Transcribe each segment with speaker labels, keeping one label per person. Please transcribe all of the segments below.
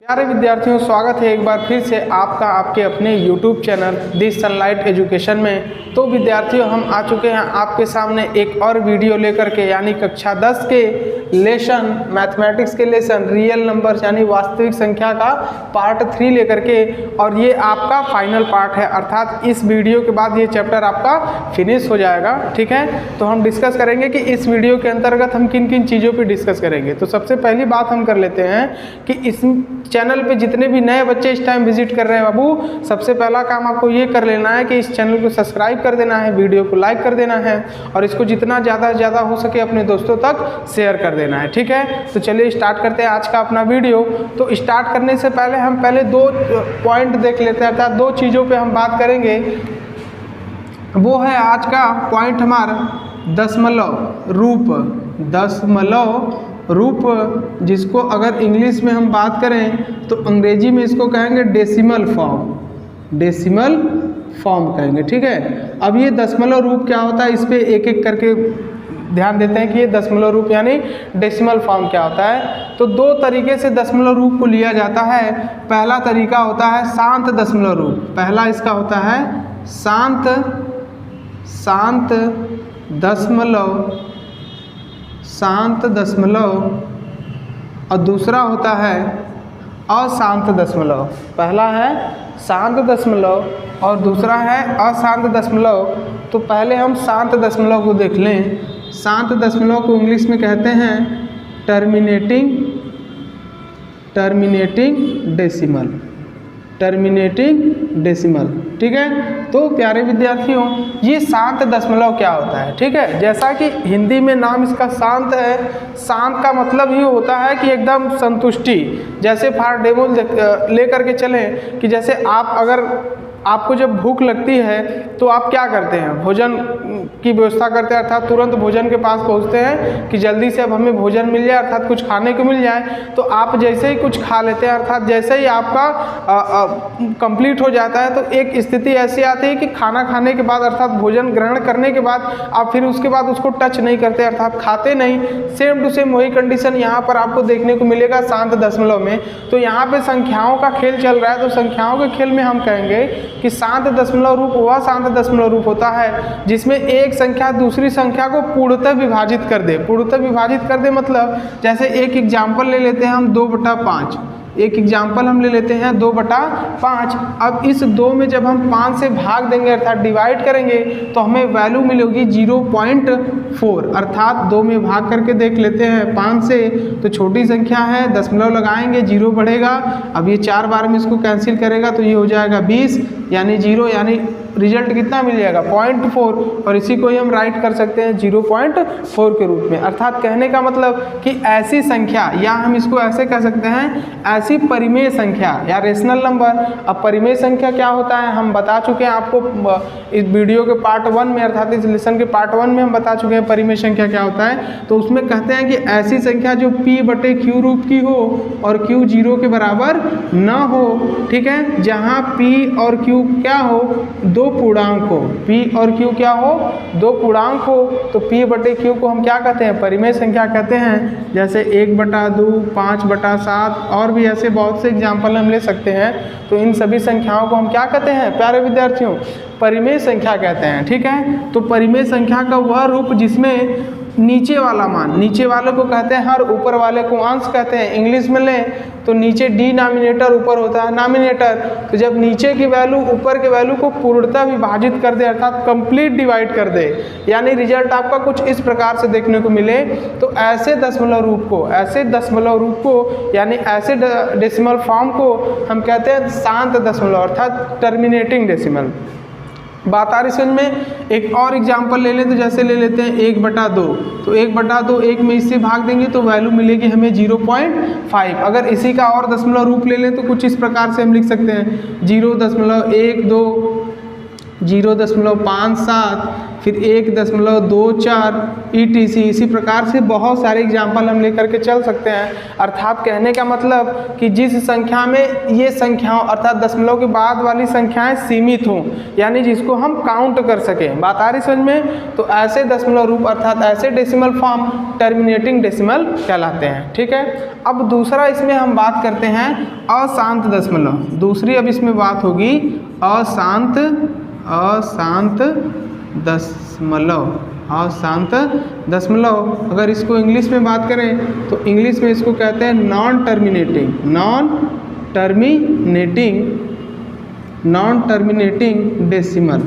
Speaker 1: प्यारे विद्यार्थियों, स्वागत है एक बार फिर से आपका आपके अपने YouTube channel this sunlight education में। तो विद्यार्थियों, हम आ चुके हैं आपके सामने एक और वीडियो लेकर के, यानी कक्षा 10 के लेसन मैथमेटिक्स के लेसन रियल नंबर्स यानी वास्तविक संख्या का पार्ट 3 लेकर के। और ये आपका फाइनल पार्ट है, अर्थात इस वीडियो के बाद ये चैप्टर आपका फिनिश हो जाएगा। ठीक है, तो हम डिस्कस करेंगे कि इस वीडियो के अंतर्गत हम किन किन चीज़ों पर डिस्कस करेंगे। तो सबसे पहली बात हम कर लेते हैं कि इस चैनल पे जितने भी नए बच्चे इस टाइम विजिट कर रहे हैं बाबू, सबसे पहला काम आपको ये कर लेना है कि इस चैनल को सब्सक्राइब कर देना है, वीडियो को लाइक कर देना है और इसको जितना ज़्यादा से ज़्यादा हो सके अपने दोस्तों तक शेयर कर देना है। ठीक है, तो चलिए स्टार्ट करते हैं आज का अपना वीडियो। तो स्टार्ट करने से पहले हम पहले दो पॉइंट देख लेते हैं, अर्थात दो चीज़ों पर हम बात करेंगे। वो है आज का पॉइंट हमारा दशमलव रूप, जिसको अगर इंग्लिश में हम बात करें तो अंग्रेजी में इसको कहेंगे डेसिमल फॉर्म कहेंगे। ठीक है, अब ये दशमलव रूप क्या होता है, इस पर एक एक करके ध्यान देते हैं कि ये दशमलव रूप यानी डेसिमल फॉर्म क्या होता है। तो दो तरीके से दशमलव रूप को लिया जाता है। पहला तरीका होता है शांत दशमलव रूप। पहला इसका होता है शांत दशमलव और दूसरा होता है अशांत दशमलव। पहला है शांत दशमलव और दूसरा है अशांत दशमलव। तो पहले हम शांत दशमलव को देख लें। शांत दशमलव को इंग्लिश में कहते हैं टर्मिनेटिंग डेसिमल। ठीक है, तो प्यारे विद्यार्थियों, ये शांत दशमलव क्या होता है। ठीक है, जैसा कि हिंदी में नाम इसका शांत है। शांत का मतलब ही होता है कि एकदम संतुष्टि। जैसे फॉर डेमो लेकर के चलें कि जैसे आपको जब भूख लगती है तो आप क्या करते हैं, भोजन की व्यवस्था करते हैं, अर्थात तुरंत भोजन के पास पहुंचते हैं कि जल्दी से अब हमें भोजन मिल जाए, अर्थात कुछ खाने को मिल जाए। तो आप जैसे ही कुछ खा लेते हैं, अर्थात जैसे ही आपका कंप्लीट हो जाता है, तो एक स्थिति ऐसी आती है कि खाना खाने के बाद अर्थात भोजन ग्रहण करने के बाद आप फिर उसके बाद उसको टच नहीं करते, अर्थात खाते नहीं। सेम टू सेम वही कंडीशन यहाँ पर आपको देखने को मिलेगा शांत दशमलव में। तो यहाँ पे संख्याओं का खेल चल रहा है, तो संख्याओं के खेल में हम कहेंगे कि शांत दशमलव रूप वह शांत दशमलव रूप होता है जिसमें एक संख्या दूसरी संख्या को पूर्णतः विभाजित कर दे। मतलब जैसे एक एग्जाम्पल ले लेते हैं हम 2/5। एक एग्जाम्पल हम ले लेते हैं 2/5। अब इस 2 में जब हम 5 से भाग देंगे अर्थात डिवाइड करेंगे तो हमें वैल्यू मिलेगी 0.4, अर्थात 2 में भाग करके देख लेते हैं 5 से, तो छोटी संख्या है, दशमलव लगाएंगे 0 बढ़ेगा। अब ये 4 बार में इसको कैंसिल करेगा तो ये हो जाएगा 20 यानी 0, यानी रिजल्ट कितना मिल जाएगा 0.4, और इसी को ही हम राइट कर सकते हैं 0.4 के रूप में। अर्थात कहने का मतलब कि ऐसी संख्या, या हम इसको ऐसे कह सकते हैं ऐसी परिमेय संख्या या रेशनल नंबर। अब परिमेय संख्या क्या होता है हम बता चुके हैं आपको इस वीडियो के पार्ट 1 में, अर्थात इस लेसन के पार्ट 1 में हम बता चुके हैं परिमेय संख्या क्या होता है। तो उसमें कहते हैं कि ऐसी संख्या जो p/q रूप की हो और q 0 के बराबर न हो। ठीक है, जहाँ p और q क्या हो, दो पूर्णांक हो, p और q क्या हो, दो पूर्णांक हो। तो p/q को हम क्या कहते हैं, परिमेय संख्या कहते हैं। जैसे 1/2, 5/7 और भी ऐसे बहुत से एग्जाम्पल हम ले सकते हैं। तो इन सभी संख्याओं को हम क्या कहते हैं प्यारे विद्यार्थियों, परिमेय संख्या कहते हैं। ठीक है, तो परिमेय संख्या का वह रूप जिसमें नीचे वाला मान, नीचे वाले को कहते हैं हर, ऊपर वाले को अंश कहते हैं। इंग्लिश में लें तो नीचे डिनोमिनेटर, ऊपर होता है नॉमिनेटर। तो जब नीचे की वैल्यू ऊपर के वैल्यू को पूर्णतः विभाजित कर दे, अर्थात कंप्लीट डिवाइड कर दे, यानी रिजल्ट आपका कुछ इस प्रकार से देखने को मिले, तो ऐसे दशमलव रूप को यानी ऐसे डेसिमल फॉर्म को हम कहते हैं शांत दशमलव, अर्थात टर्मिनेटिंग डेसिमल। बात आ रही समझ में। एक और एग्जाम्पल ले लें तो जैसे ले लेते हैं 1/2। तो 1/2 1 में इससे भाग देंगे तो वैल्यू मिलेगी हमें 0.5। अगर इसी का और दशमलव रूप ले लें तो कुछ इस प्रकार से हम लिख सकते हैं 0.12 0.57, फिर 1.24 ETC। इसी प्रकार से बहुत सारे एग्जाम्पल हम लेकर के चल सकते हैं। अर्थात कहने का मतलब कि जिस संख्या में ये संख्याओं अर्थात दशमलव के बाद वाली संख्याएं सीमित हों, यानी जिसको हम काउंट कर सकें, बात आ रही समझ में, तो ऐसे दशमलव रूप अर्थात ऐसे डेसिमल फॉर्म टर्मिनेटिंग डेसिमल कहलाते हैं। ठीक है, अब दूसरा इसमें हम बात करते हैं अशांत दशमलव। दूसरी अब इसमें बात होगी अशांत दशमलव। अशांत दशमलव अगर इसको इंग्लिश में बात करें तो इंग्लिश में इसको कहते हैं नॉन टर्मिनेटिंग डेसिमल।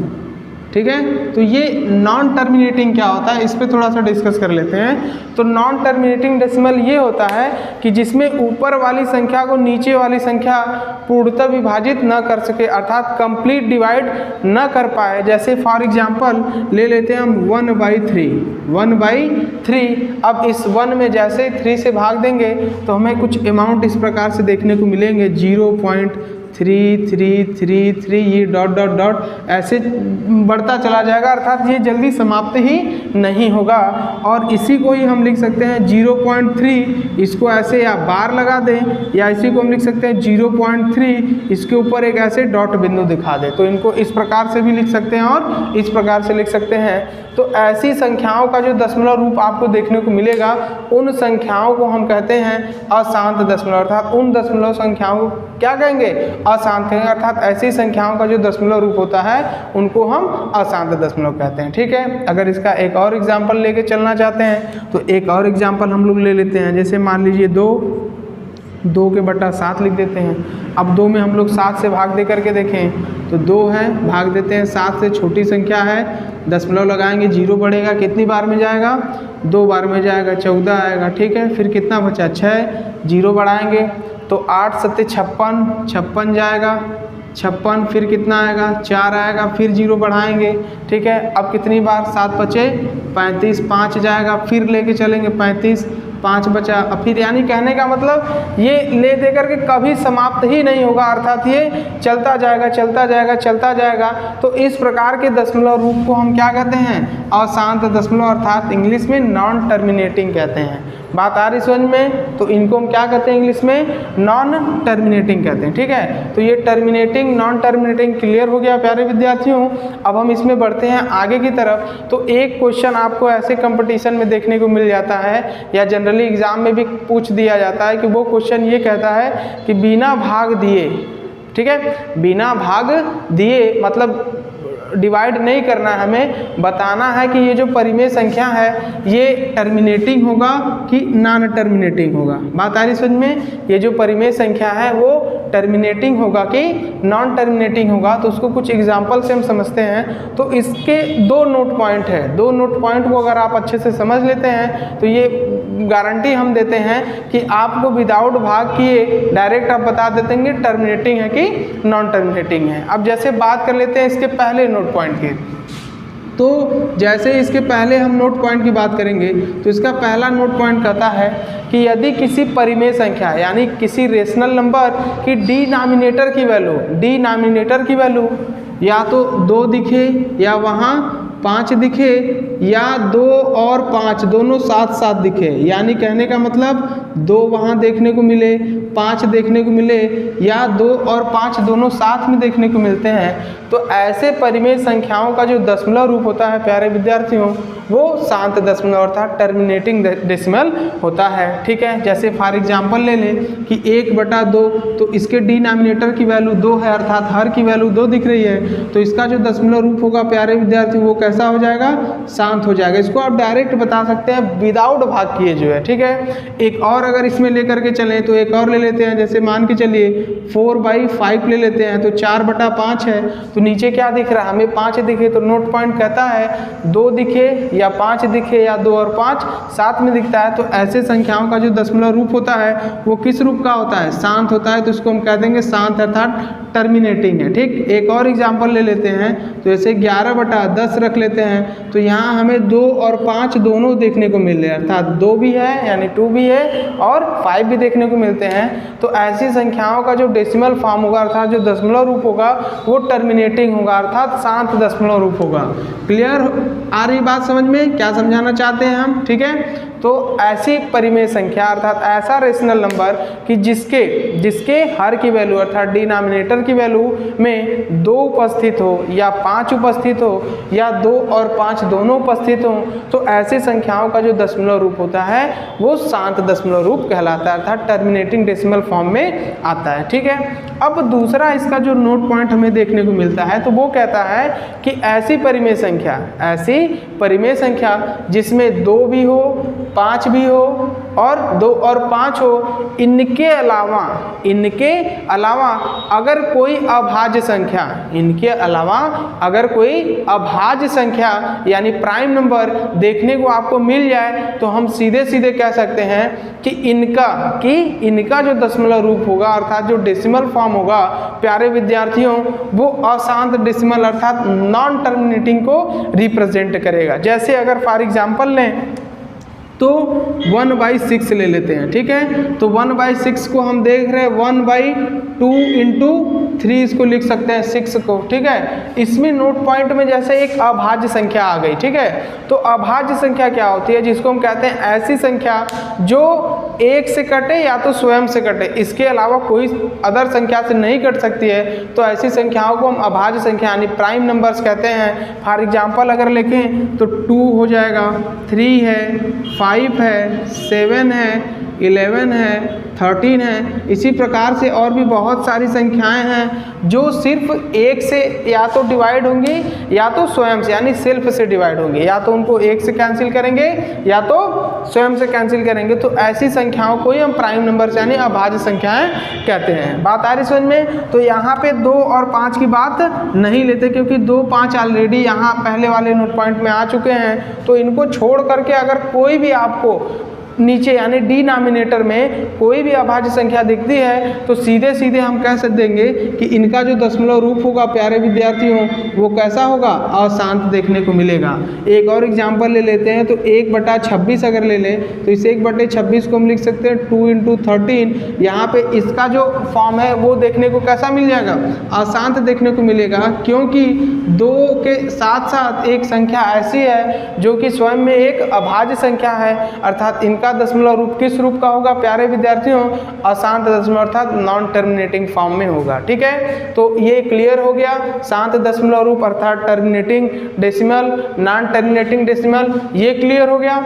Speaker 1: ठीक है, तो ये नॉन टर्मिनेटिंग क्या होता है, इस पर थोड़ा सा डिस्कस कर लेते हैं। तो नॉन टर्मिनेटिंग डेसिमल ये होता है कि जिसमें ऊपर वाली संख्या को नीचे वाली संख्या पूर्णतः विभाजित न कर सके, अर्थात कंप्लीट डिवाइड न कर पाए। जैसे फॉर एग्जांपल ले लेते हैं हम 1/3। अब इस 1 में जैसे 3 से भाग देंगे तो हमें कुछ अमाउंट इस प्रकार से देखने को मिलेंगे 0.3333, ये डॉट ऐसे बढ़ता चला जाएगा, अर्थात ये जल्दी समाप्त ही नहीं होगा। और इसी को ही हम लिख सकते हैं 0.3, इसको ऐसे या बार लगा दें, या इसी को हम लिख सकते हैं 0.3, इसके ऊपर एक ऐसे डॉट बिंदु दिखा दें। तो इनको इस प्रकार से भी लिख सकते हैं और इस प्रकार से लिख सकते हैं। तो ऐसी संख्याओं का जो दशमलव रूप आपको देखने को मिलेगा, उन संख्याओं को हम कहते हैं अशांत दशमलव, अर्थात उन दशमलव संख्याओं को क्या कहेंगे, अशांत कहेंगे। अर्थात ऐसी संख्याओं का जो दशमलव रूप होता है उनको हम अशांत दशमलव कहते हैं। ठीक है, अगर इसका एक और एग्जाम्पल लेके चलना चाहते हैं तो एक और एग्जाम्पल हम लोग ले लेते हैं। जैसे मान लीजिए 2 के बटा 7 लिख देते हैं। अब 2 में हम लोग 7 से भाग दे करके देखें तो 2 है, भाग देते हैं 7 से, छोटी संख्या है, दशमलव लगाएंगे, 0 बढ़ेगा, कितनी बार में जाएगा, 2 बार में जाएगा, 14 आएगा। ठीक है, फिर कितना बचा, 6, 0 बढ़ाएंगे तो 8 7 56 जाएगा, 56, फिर कितना आएगा, 4 आएगा, फिर 0 बढ़ाएंगे। ठीक है, अब कितनी बार, 7 बचे 35, 5 जाएगा, फिर लेके चलेंगे 35, 5 बचा। अब फिर यानी कहने का मतलब ये ले दे करके कभी समाप्त ही नहीं होगा, अर्थात ये चलता जाएगा। तो इस प्रकार के दशमलव रूप को हम क्या कहते हैं, अशांत दशमलव, अर्थात इंग्लिश में नॉन टर्मिनेटिंग कहते हैं। बात आ रही समझ में, तो इनको हम क्या कहते हैं इंग्लिश में, नॉन टर्मिनेटिंग कहते हैं। ठीक है, तो ये टर्मिनेटिंग नॉन टर्मिनेटिंग क्लियर हो गया प्यारे विद्यार्थियों। अब हम इसमें बढ़ते हैं आगे की तरफ। तो एक क्वेश्चन आपको ऐसे कंपटीशन में देखने को मिल जाता है या जनरली एग्जाम में भी पूछ दिया जाता है कि वो क्वेश्चन ये कहता है कि बिना भाग दिए, ठीक है, बिना भाग दिए मतलब डिवाइड नहीं करना है, हमें बताना है कि ये जो परिमेय संख्या है ये टर्मिनेटिंग होगा कि नॉन टर्मिनेटिंग होगा। बात आ रही समझ में, ये जो परिमेय संख्या है वो टर्मिनेटिंग होगा कि नॉन टर्मिनेटिंग होगा। तो उसको कुछ एग्जांपल से हम समझते हैं। तो इसके 2 नोट पॉइंट है, 2 नोट पॉइंट को अगर आप अच्छे से समझ लेते हैं तो ये गारंटी हम देते हैं कि आपको विदाउट भाग किए डायरेक्ट आप बता देते हैं टर्मिनेटिंग है कि नॉन टर्मिनेटिंग है। अब जैसे बात कर लेते हैं इसके पहले नोट पॉइंट की, तो जैसे इसके पहले हम नोट पॉइंट की बात करेंगे तो इसका पहला नोट पॉइंट कहता है कि यदि किसी परिमेय संख्या यानी किसी रेशनल नंबर की डिनोमिनेटर की वैल्यू या तो 2 दिखे या वहाँ 5 दिखे या 2 और 5 दोनों साथ साथ दिखे, यानी कहने का मतलब 2 वहाँ देखने को मिले, 5 देखने को मिले या 2 और 5 दोनों साथ में देखने को मिलते हैं, तो ऐसे परिमेय संख्याओं का जो दशमलव रूप होता है प्यारे विद्यार्थियों वो शांत दशमलव अर्थात टर्मिनेटिंग डेसिमल होता है। ठीक है, जैसे फॉर एग्जांपल ले लें कि 1/2 तो इसके डिनोमिनेटर की वैल्यू 2 है, अर्थात हर की वैल्यू 2 दिख रही है, तो इसका जो दशमलव रूप होगा प्यारे विद्यार्थी वो कैसा हो जाएगा, शांत हो जाएगा। इसको आप डायरेक्ट बता सकते हैं विदाउट भाग किए जो है। ठीक है, एक और अगर इसमें लेकर के चलें तो एक और ले लेते हैं, जैसे मान के चलिए 4/5 ले लेते हैं, तो 4/5 है, तो नीचे क्या दिख रहा है हमें 5 दिखे, तो नोट पॉइंट कहता है 2 दिखे या 5 दिखे या 2 और 5 साथ में दिखता है, तो ऐसे संख्याओं का जो दशमलव रूप होता है वो किस रूप का होता है, शांत होता है, तो इसको हम कह देंगे शांत अर्थात टर्मिनेटिंग है। ठीक, एक और एग्जाम्पल ले लेते हैं, तो जैसे 11/10 रख लेते हैं, तो यहाँ हमें 2 और 5 दोनों देखने को मिल रहे हैं, अर्थात 2 भी है यानी 2 भी है और 5 भी देखने को मिलते हैं। तो ऐसी संख्याओं का जो डेसिमल फॉर्म होगा अर्थात जो दशमलव रूप होगा वो टर्मिनेटिंग होगा, अर्थात शांत दशमलव रूप होगा। क्लियर आ रही बात समझ में, क्या समझाना चाहते हैं हम? ठीक है, तो ऐसी परिमेय संख्या अर्थात ऐसा रेशनल नंबर कि जिसके हर की वैल्यू अर्थात डिनोमिनेटर की वैल्यू में 2 उपस्थित हो या 5 उपस्थित हो या 2 और 5 दोनों उपस्थित हो, तो ऐसी संख्याओं का जो दशमलव रूप होता है वो शांत दशमलव रूप कहलाता है, अर्थात टर्मिनेटिंग डेसिमल फॉर्म में आता है। ठीक है, अब दूसरा इसका जो नोट पॉइंट हमें देखने को मिलता है तो वो कहता है कि ऐसी परिमेय संख्या जिसमें 2 भी हो, 5 भी हो और 2 और 5 हो, इनके अलावा अगर कोई अभाज्य संख्या यानी प्राइम नंबर देखने को आपको मिल जाए तो हम सीधे कह सकते हैं कि इनका जो दशमलव रूप होगा अर्थात जो डेसिमल फॉर्म होगा प्यारे विद्यार्थियों वो अशांत डेसिमल अर्थात नॉन टर्मिनेटिंग को रिप्रेजेंट करेगा। जैसे अगर फॉर एग्जांपल लें तो 1/6 ले लेते हैं। ठीक है, तो 1/6 को हम देख रहे हैं 1/2 इंटू 3 इसको लिख सकते हैं 6 को। ठीक है, इसमें नोट पॉइंट में जैसे एक अभाज्य संख्या आ गई। ठीक है, तो अभाज्य संख्या क्या होती है? जिसको हम कहते हैं ऐसी संख्या जो 1 से कटे या तो स्वयं से कटे, इसके अलावा कोई अदर संख्या से नहीं कट सकती है, तो ऐसी संख्याओं को हम अभाज्य संख्या यानी प्राइम नंबर्स कहते हैं। फॉर एग्जाम्पल अगर लिखें तो 2 हो जाएगा, 3 है, 5 है, 7 है, 11 है, 13 है। इसी प्रकार से और भी बहुत सारी संख्याएं हैं जो सिर्फ 1 से या तो डिवाइड होंगी या तो स्वयं से यानी सेल्फ से डिवाइड होंगी, या तो उनको 1 से कैंसिल करेंगे या तो स्वयं से कैंसिल करेंगे। तो ऐसी संख्याओं को ही हम प्राइम नंबर्स यानी अभाज्य संख्याएं कहते हैं। बात आ रही समझ में? तो यहाँ पे 2 और 5 की बात नहीं लेते क्योंकि 2, 5 ऑलरेडी यहाँ पहले वाले नोट पॉइंट में आ चुके हैं। तो इनको छोड़ करके अगर कोई भी आपको नीचे यानी डिनोमिनेटर में कोई भी अभाज्य संख्या दिखती है तो सीधे हम कह सकते देंगे कि इनका जो दशमलव रूप होगा प्यारे विद्यार्थियों वो कैसा होगा? अशांत देखने को मिलेगा। एक और एग्जांपल ले लेते हैं, तो 1/26 अगर ले लें तो इस 1/26 को हम लिख सकते हैं 2 इंटू 13। यहाँ पे इसका जो फॉर्म है वो देखने को कैसा मिल जाएगा? अशांत देखने को मिलेगा, क्योंकि 2 के साथ साथ एक संख्या ऐसी है जो कि स्वयं में एक अभाज्य संख्या है, अर्थात इनका दशमलव रूप किस रूप का होगा प्यारे विद्यार्थियों? अशांत दशमलव अर्थात नॉन टर्मिनेटिंग फॉर्म में होगा। ठीक है, तो ये क्लियर हो गया। शांत दशमलव रूप अर्थात terminating decimal, non terminating decimal, ये क्लियर हो गया।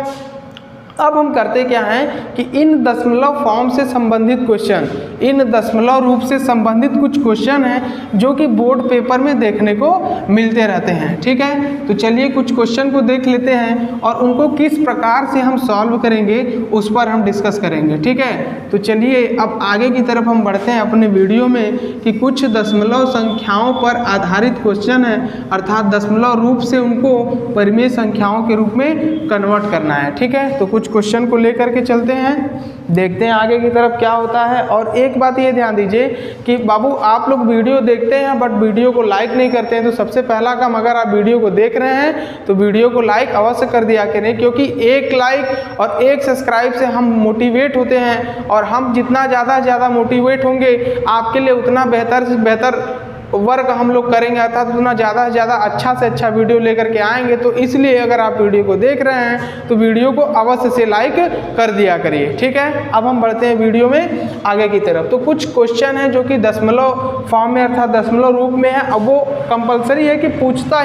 Speaker 1: अब हम करते क्या हैं कि इन दशमलव फॉर्म से संबंधित क्वेश्चन, इन दशमलव रूप से संबंधित कुछ क्वेश्चन हैं जो कि बोर्ड पेपर में देखने को मिलते रहते हैं। ठीक है, तो चलिए कुछ क्वेश्चन को देख लेते हैं और उनको किस प्रकार से हम सॉल्व करेंगे उस पर हम डिस्कस करेंगे। ठीक है, तो चलिए अब आगे की तरफ हम बढ़ते हैं अपने वीडियो में कि कुछ दशमलव संख्याओं पर आधारित क्वेश्चन है, अर्थात दशमलव रूप से उनको परिमेय संख्याओं के रूप में कन्वर्ट करना है। ठीक है, तो कुछ क्वेश्चन को लेकर के चलते हैं, देखते हैं आगे की तरफ क्या होता है। और एक बात ये ध्यान दीजिए कि बाबू आप लोग वीडियो देखते हैं बट वीडियो को लाइक नहीं करते हैं, तो सबसे पहला काम अगर आप वीडियो को देख रहे हैं तो वीडियो को लाइक अवश्य कर दिया करें, क्योंकि एक लाइक और एक सब्सक्राइब से हम मोटिवेट होते हैं और हम जितना ज़्यादा मोटिवेट होंगे आपके लिए उतना बेहतर से बेहतर वर्क हम लोग करेंगे, अर्थात उतना ज़्यादा से ज़्यादा अच्छा से अच्छा वीडियो लेकर के आएंगे। तो इसलिए अगर आप वीडियो को देख रहे हैं तो वीडियो को अवश्य से लाइक कर दिया करिए। ठीक है, अब हम बढ़ते हैं वीडियो में आगे की तरफ। तो कुछ क्वेश्चन है जो कि दशमलव फॉर्म में अर्थात दशमलव रूप में है। अब वो कंपलसरी है कि पूछता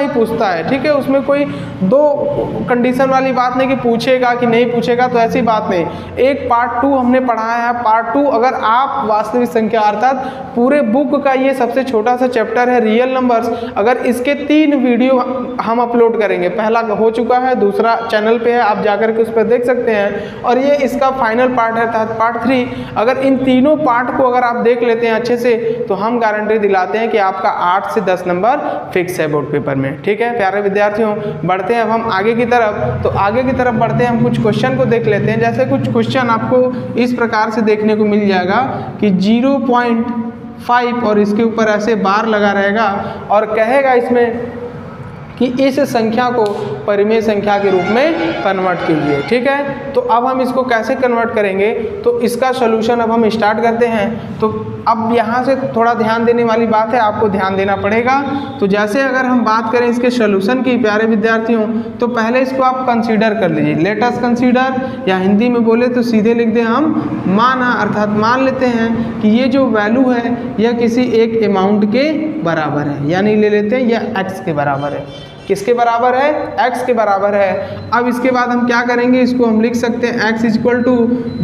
Speaker 1: है। ठीक है, उसमें कोई 2 कंडीशन वाली बात नहीं कि पूछेगा कि नहीं पूछेगा, तो ऐसी बात नहीं। एक पार्ट 2 हमने पढ़ाया है, पार्ट 2 अगर आप वास्तविक संख्या अर्थात पूरे बुक का ये सबसे छोटा सा चैप्टर है रियल नंबर्स, अगर इसके 3 वीडियो हम अपलोड करेंगे, पहला हो चुका है, दूसरा चैनल पे है, आप जाकर के उस पर देख सकते हैं, और ये इसका फाइनल पार्ट है अर्थात पार्ट 3। अगर इन तीनों पार्ट को अगर आप देख लेते हैं अच्छे से तो हम गारंटी दिलाते हैं कि आपका 8 से 10 नंबर फिक्स है बोर्ड पेपर में। ठीक है प्यारे विद्यार्थियों, बढ़ते हैं अब हम आगे की तरफ। तो आगे की तरफ बढ़ते हैं, हम कुछ क्वेश्चन को देख लेते हैं। जैसे कुछ क्वेश्चन आपको इस प्रकार से देखने को मिल जाएगा कि 0.5 और इसके ऊपर ऐसे बार लगा रहेगा और कहेगा इसमें कि इस संख्या को परिमेय संख्या के रूप में कन्वर्ट कीजिए। ठीक है, तो अब हम इसको कैसे कन्वर्ट करेंगे, तो इसका सॉल्यूशन अब हम स्टार्ट करते हैं। तो अब यहाँ से थोड़ा ध्यान देने वाली बात है, आपको ध्यान देना पड़ेगा। तो जैसे अगर हम बात करें इसके सॉल्यूशन की प्यारे विद्यार्थियों, तो पहले इसको आप कंसीडर कर लीजिए, लेट अस कंसीडर, या हिंदी में बोले तो सीधे लिख दें हम माना, अर्थात मान लेते हैं कि ये जो वैल्यू है यह किसी एक अमाउंट के बराबर है, यानी ले लेते हैं यह x के बराबर है। किसके बराबर है? x के बराबर है। अब इसके बाद हम क्या करेंगे, इसको हम लिख सकते हैं x इक्वल टू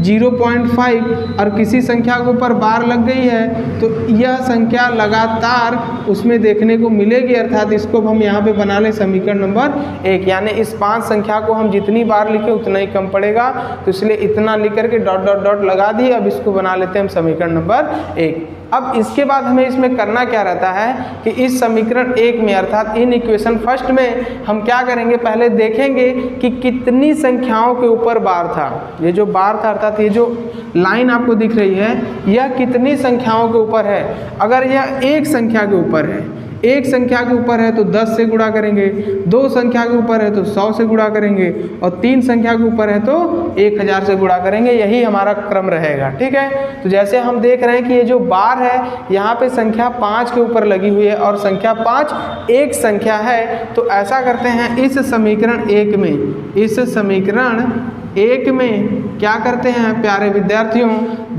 Speaker 1: 0.5 और किसी संख्या के ऊपर बार लग गई है तो यह संख्या लगातार उसमें देखने को मिलेगी, अर्थात इसको हम यहाँ पे बना लें समीकरण नंबर 1, यानी इस 5 संख्या को हम जितनी बार लिखे उतना ही कम पड़ेगा, तो इसलिए इतना लिख करके डॉट डॉट डॉट लगा दिए। अब इसको बना लेते हैं हम समीकरण नंबर 1। अब इसके बाद हमें इसमें करना क्या रहता है कि इस समीकरण 1 में, अर्थात इन इक्वेशन फर्स्ट में हम क्या करेंगे, पहले देखेंगे कि कितनी संख्याओं के ऊपर बार था। ये जो बार था, अर्थात ये जो लाइन आपको दिख रही है, यह कितनी संख्याओं के ऊपर है। अगर यह एक संख्या के ऊपर है, एक संख्या के ऊपर है तो 10 से गुणा करेंगे, 2 संख्या के ऊपर है तो 100 से गुणा करेंगे, और 3 संख्या के ऊपर है तो 1000 से गुणा करेंगे। यही हमारा क्रम रहेगा। ठीक है, तो जैसे हम देख रहे हैं कि ये जो बार है यहाँ पे संख्या 5 के ऊपर लगी हुई है और संख्या 5 एक संख्या है, तो ऐसा करते हैं इस समीकरण 1 में, इस समीकरण 1 में क्या करते हैं प्यारे विद्यार्थियों,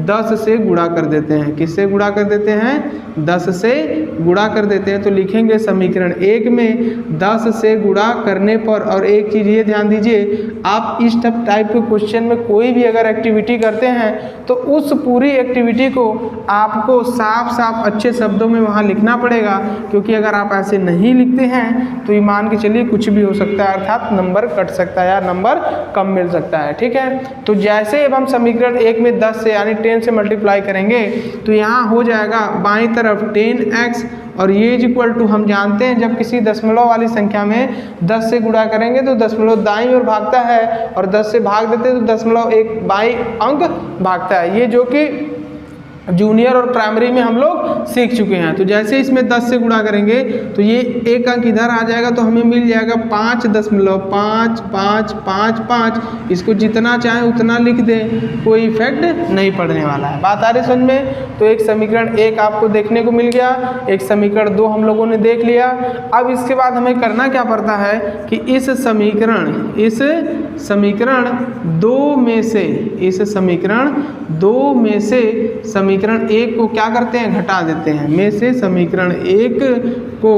Speaker 1: 10 से गुणा कर देते हैं। किससे गुणा कर देते हैं? 10 से गुणा कर देते हैं। तो लिखेंगे समीकरण 1 में 10 से गुणा करने पर, और एक चीज़ ये ध्यान दीजिए, आप इस टाइप के क्वेश्चन में कोई भी अगर एक्टिविटी करते हैं तो उस पूरी एक्टिविटी को आपको साफ साफ अच्छे शब्दों में वहाँ लिखना पड़ेगा, क्योंकि अगर आप ऐसे नहीं लिखते हैं तो ये मान के चलिए कुछ भी हो सकता है, अर्थात नंबर कट सकता है या नंबर कम मिल सकता है। ठीक है, तो जैसे अब हम समीकरण 1 में 10 से यानी 10 से मल्टीप्लाई करेंगे तो यहाँ हो जाएगा बाईं तरफ 10x, और ये इज इक्वल टू, हम जानते हैं जब किसी दशमलव वाली संख्या में 10 से गुणा करेंगे तो दशमलव दाईं ओर भागता है, और 10 से भाग देते हैं तो दशमलव एक बाईं अंक भागता है। ये जो कि जूनियर और प्राइमरी में हम लोग सीख चुके हैं। तो जैसे इसमें 10 से गुणा करेंगे तो ये एक अंक इधर आ जाएगा, तो हमें मिल जाएगा 5.5555। इसको जितना चाहे उतना लिख दें, कोई इफेक्ट नहीं पड़ने वाला है। बात आ रही समझ में? तो एक समीकरण 1 आपको देखने को मिल गया, एक समीकरण 2 हम लोगों ने देख लिया। अब इसके बाद हमें करना क्या पड़ता है कि इस समीकरण 2 में से, इस समीकरण 2 में से समीकरण 1 को क्या करते हैं, घटा देते हैं। में से समीकरण 1 को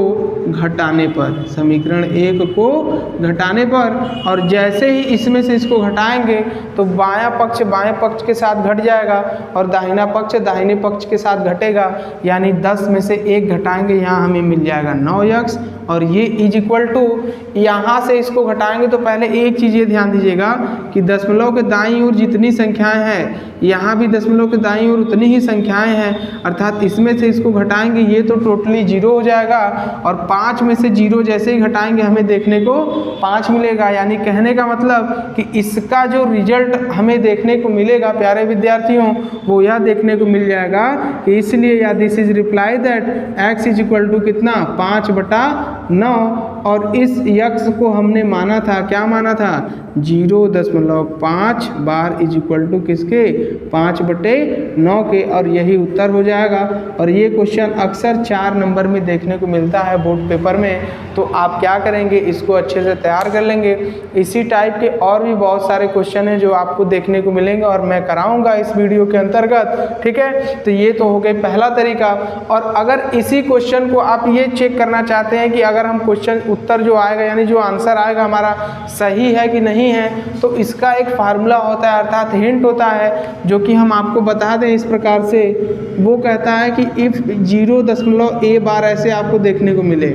Speaker 1: घटाने पर, समीकरण 1 को घटाने पर, और जैसे ही इसमें से इसको घटाएंगे तो बायां पक्ष बाएं पक्ष के साथ घट जाएगा और दाहिना पक्ष दाहिने पक्ष के साथ घटेगा, यानी 10 में से 1 घटाएंगे, यहाँ हमें मिल जाएगा 9x, और ये इज इक्वल टू, यहाँ से इसको घटाएंगे तो पहले एक चीज़ ये ध्यान दीजिएगा कि दशमलव के दाईं ओर जितनी संख्याएं हैं, यहाँ भी दशमलव के दाईं ओर उतनी ही संख्याएं हैं, अर्थात इसमें से इसको घटाएंगे ये तो टोटली 0 हो जाएगा, और 5 में से 0 जैसे ही घटाएंगे हमें देखने को 5 मिलेगा। यानी कहने का मतलब कि इसका जो रिजल्ट हमें देखने को मिलेगा प्यारे विद्यार्थियों, वो यह देखने को मिल जाएगा कि इसलिए या this is reply that x is equal to कितना, 5/9, और इस x को हमने माना था, क्या माना था, 0.5 बार इज इक्वल टू किसके, 5/9 के, और यही उत्तर हो जाएगा। और ये क्वेश्चन अक्सर 4 नंबर में देखने को मिलता है बोर्ड पेपर में, तो आप क्या करेंगे, इसको अच्छे से तैयार कर लेंगे। इसी टाइप के और भी बहुत सारे क्वेश्चन हैं जो आपको देखने को मिलेंगे और मैं कराऊंगा इस वीडियो के अंतर्गत। ठीक है, तो ये तो हो गई पहला तरीका। और अगर इसी क्वेश्चन को आप ये चेक करना चाहते हैं कि अगर हम क्वेश्चन उत्तर जो आएगा यानी जो आंसर आएगा हमारा सही है कि नहीं है, तो इसका एक फार्मूला होता है, अर्थात हिंट होता है, जो कि हम आपको बता दें इस प्रकार से। वो कहता है कि इफ 0.a बार ऐसे आपको देखने को मिले,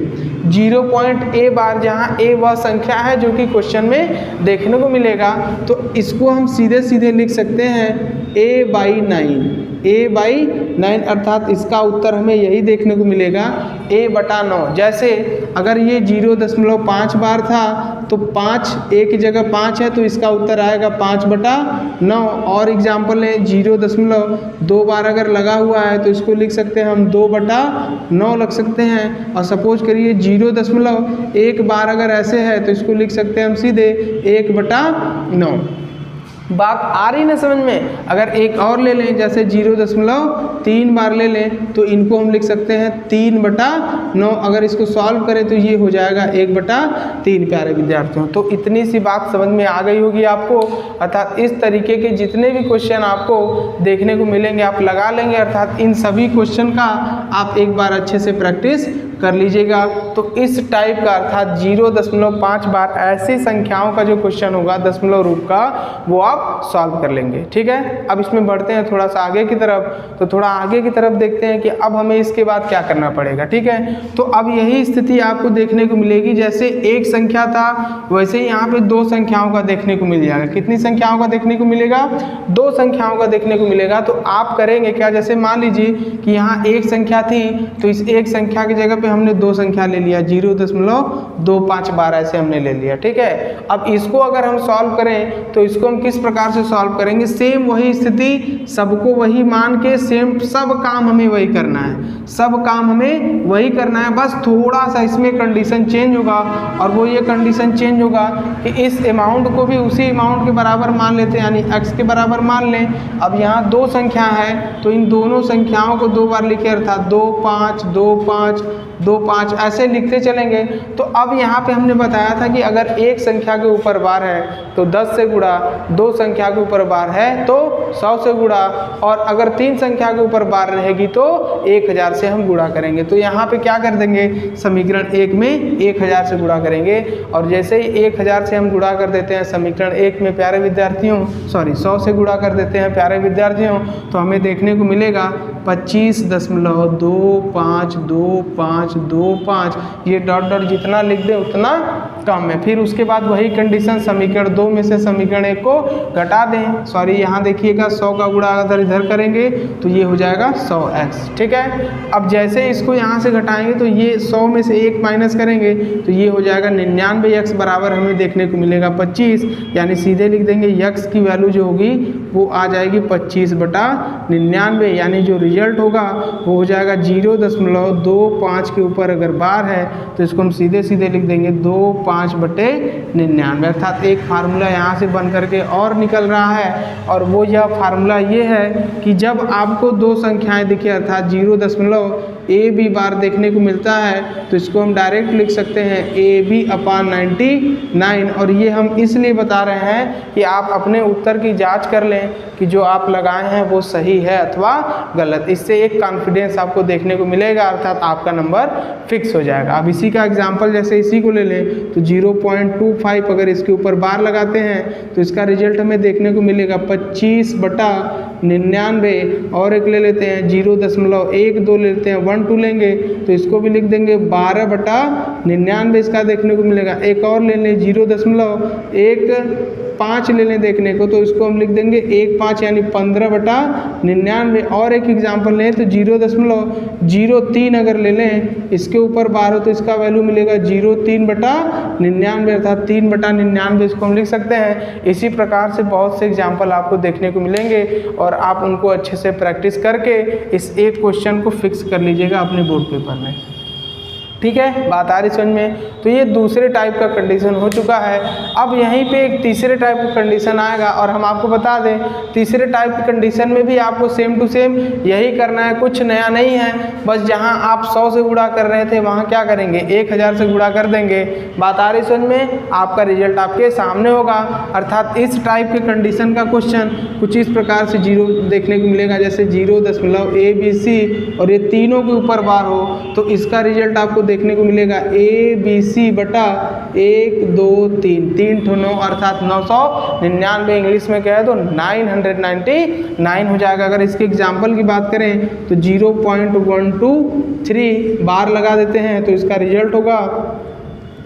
Speaker 1: 0.a बार, जहाँ a वह संख्या है जो कि क्वेश्चन में देखने को मिलेगा, तो इसको हम सीधे सीधे लिख सकते हैं a/9। a/9 अर्थात इसका उत्तर हमें यही देखने को मिलेगा a/9। जैसे अगर ये 0.5 बार था तो 5 a की जगह 5 है तो इसका उत्तर आएगा 5/9। और एग्जाम्पल लें 0.2 बार अगर लगा हुआ है तो इसको लिख सकते हैं हम 2/9 लग सकते हैं। और सपोज करिए 0.1 बार अगर ऐसे है तो इसको लिख सकते हैं हम सीधे 1/9। बात आ रही ना समझ में। अगर एक और ले लें जैसे 0.3 बार ले लें तो इनको हम लिख सकते हैं 3/9। अगर इसको सॉल्व करें तो ये हो जाएगा 1/3 प्यारे विद्यार्थियों। तो इतनी सी बात समझ में आ गई होगी आपको। अर्थात इस तरीके के जितने भी क्वेश्चन आपको देखने को मिलेंगे आप लगा लेंगे। अर्थात इन सभी क्वेश्चन का आप एक बार अच्छे से प्रैक्टिस कर लीजिएगा। तो इस टाइप का अर्थात 0.5 बार ऐसी संख्याओं का जो क्वेश्चन होगा दशमलव रूप का वो आप सॉल्व कर लेंगे। ठीक है, अब इसमें बढ़ते हैं थोड़ा सा आगे की तरफ। तो थोड़ा आगे की तरफ देखते हैं कि अब हमें इसके बाद क्या करना पड़ेगा। ठीक है, तो अब यही स्थिति आपको देखने को मिलेगी। जैसे एक संख्या था वैसे ही यहाँ पे दो संख्याओं का देखने को मिल जाएगा। कितनी संख्याओं का देखने को मिलेगा? 2 संख्याओं का देखने को मिलेगा। तो आप करेंगे क्या, जैसे मान लीजिए कि यहाँ एक संख्या थी तो इस एक संख्या की जगह पे हमने 2 संख्या ले लिया, 0.25 बार ऐसे हमने ले लिया। ठीक है, अब इसको अगर हम सॉल्व करें तो इसको हम किस प्रकार से सॉल्व करेंगे? सेम वही स्थिति, सबको वही मान के सेम सब काम हमें वही करना है। सब काम हमें वही करना है, बस थोड़ा सा इसमें कंडीशन चेंज होगा। और वो ये कंडीशन चेंज होगा कि इस अमाउंट को भी उसी अमाउंट के बराबर मान लेते हैं, यानी x के बराबर मान लें। अब यहाँ 2 संख्या है तो इन दोनों संख्याओं को 2 बार लिखे, अर्थात 2 5 2 5 2 5 ऐसे लिखते चलेंगे। तो अब यहाँ पे हमने बताया था कि अगर एक संख्या के ऊपर बार है तो 10 से गुणा, 2 संख्या के ऊपर बार है तो 100 से गुणा, और अगर 3 संख्या के ऊपर बार रहेगी तो 1000 से हम गुणा करेंगे। तो यहाँ पे क्या कर देंगे, समीकरण 1 में 1000 से गुणा करेंगे। और जैसे ही 1000 से हम गुणा कर देते हैं समीकरण 1 में प्यारे विद्यार्थियों, 100 से गुणा कर देते हैं प्यारे विद्यार्थियों, तो हमें देखने को मिलेगा 25.2525। ये डॉट डॉट जितना लिख दे उतना कम है। फिर उसके बाद वही कंडीशन, समीकरण 2 में से समीकरण 1 को घटा दें। सॉरी, यहाँ देखिएगा 100 का गुणा अगर इधर करेंगे तो ये हो जाएगा 100x। ठीक है, अब जैसे इसको यहाँ से घटाएंगे तो ये 100 में से 1 माइनस करेंगे तो ये हो जाएगा 99x बराबर हमें देखने को मिलेगा 25। यानी सीधे लिख देंगे x की वैल्यू जो होगी वो आ जाएगी 25/99। यानी जो रिजल्ट होगा वो हो जाएगा 0.25 के ऊपर अगर बार है तो इसको हम सीधे सीधे लिख देंगे 25/99। अर्थात एक फार्मूला यहाँ से बन करके और निकल रहा है, और वो यह फार्मूला ये है कि जब आपको 2 संख्याएं दिखे अर्थात 0.AB बार देखने को मिलता है तो इसको हम डायरेक्ट लिख सकते हैं AB/99। और ये हम इसलिए बता रहे हैं कि आप अपने उत्तर की जांच कर लें कि जो आप लगाए हैं वो सही है अथवा गलत। इससे एक कॉन्फिडेंस आपको देखने को मिलेगा, अर्थात आपका नंबर फिक्स हो जाएगा। अब इसी का एग्जांपल जैसे इसी को ले लें तो 0.25 अगर इसके ऊपर बार लगाते हैं तो इसका रिजल्ट हमें देखने को मिलेगा 25/99। और एक ले लेते हैं 0.12 ले लेते हैं, 1 2 लेंगे तो इसको भी लिख देंगे 12/99 इसका देखने को मिलेगा। एक और ले लें 0.15 ले लें देखने को तो इसको हम लिख देंगे 1/5 यानी 15/99। और एक एग्जांपल लें तो 0.03 अगर ले लें इसके ऊपर बार हो तो इसका वैल्यू मिलेगा 0.3/99 अर्थात 3/99 इसको हम लिख सकते हैं। इसी प्रकार से बहुत से एग्जाम्पल आपको देखने को मिलेंगे और आप उनको अच्छे से प्रैक्टिस करके इस एक क्वेश्चन को फिक्स कर लीजिएगा अपने बोर्ड पेपर में। ठीक है, बात आ रही समझ में। तो ये दूसरे टाइप का कंडीशन हो चुका है। अब यहीं पे एक तीसरे टाइप का कंडीशन आएगा, और हम आपको बता दें तीसरे टाइप की कंडीशन में भी आपको सेम टू सेम यही करना है, कुछ नया नहीं है। बस जहां आप 100 से गुणा कर रहे थे वहां क्या करेंगे, 1000 से गुणा कर देंगे। बात आ रही समझ में, आपका रिजल्ट आपके सामने होगा। अर्थात इस टाइप के कंडीशन का क्वेश्चन कुछ इस प्रकार से 0 देखने को मिलेगा, जैसे 0.ABC और ये तीनों के ऊपर बार हो तो इसका रिजल्ट आपको देखने को मिलेगा ABC/1 2 3 3 9 अर्थात 999। इंग्लिश में कहे तो 999 हो जाएगा। अगर इसके एग्जाम्पल की बात करें तो 0.123 बार लगा देते हैं तो इसका रिजल्ट होगा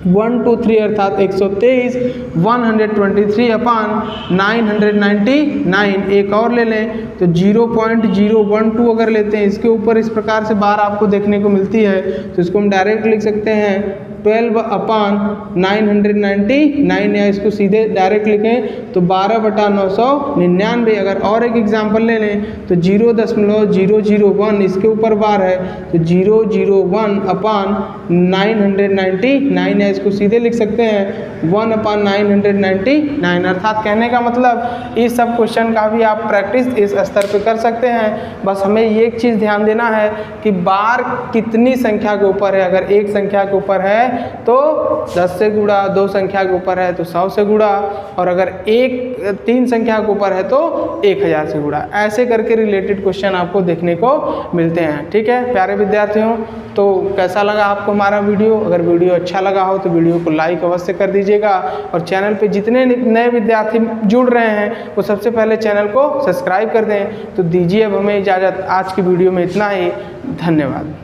Speaker 1: 1 2 3 अर्थात 123, 123/999। एक और ले लें तो 0.012 अगर लेते हैं, इसके ऊपर इस प्रकार से बार आपको देखने को मिलती है, तो इसको हम डायरेक्ट लिख सकते हैं 12/999, या इसको सीधे डायरेक्ट लिखें तो 12/999। अगर और एक एग्जांपल ले लें तो 0.001 इसके ऊपर बार है, तो 001/999, या इसको सीधे लिख सकते हैं 1/999। अर्थात कहने का मतलब इस सब क्वेश्चन का भी आप प्रैक्टिस इस स्तर पे कर सकते हैं। बस हमें ये एक चीज़ ध्यान देना है कि बार कितनी संख्या के ऊपर है। अगर एक संख्या के ऊपर है तो 10 से गुणा, 2 संख्या के ऊपर है तो 100 से गुणा, और अगर 3 संख्या के ऊपर है तो 1000 से गुणा। ऐसे करके रिलेटेड क्वेश्चन आपको देखने को मिलते हैं। ठीक है प्यारे विद्यार्थियों, तो कैसा लगा आपको हमारा वीडियो? अगर वीडियो अच्छा लगा हो तो वीडियो को लाइक अवश्य कर दीजिएगा, और चैनल पे जितने नए विद्यार्थी जुड़ रहे हैं वो सबसे पहले चैनल को सब्सक्राइब कर दें। तो दीजिए अब हमें इजाज़त, आज की वीडियो में इतना ही। धन्यवाद।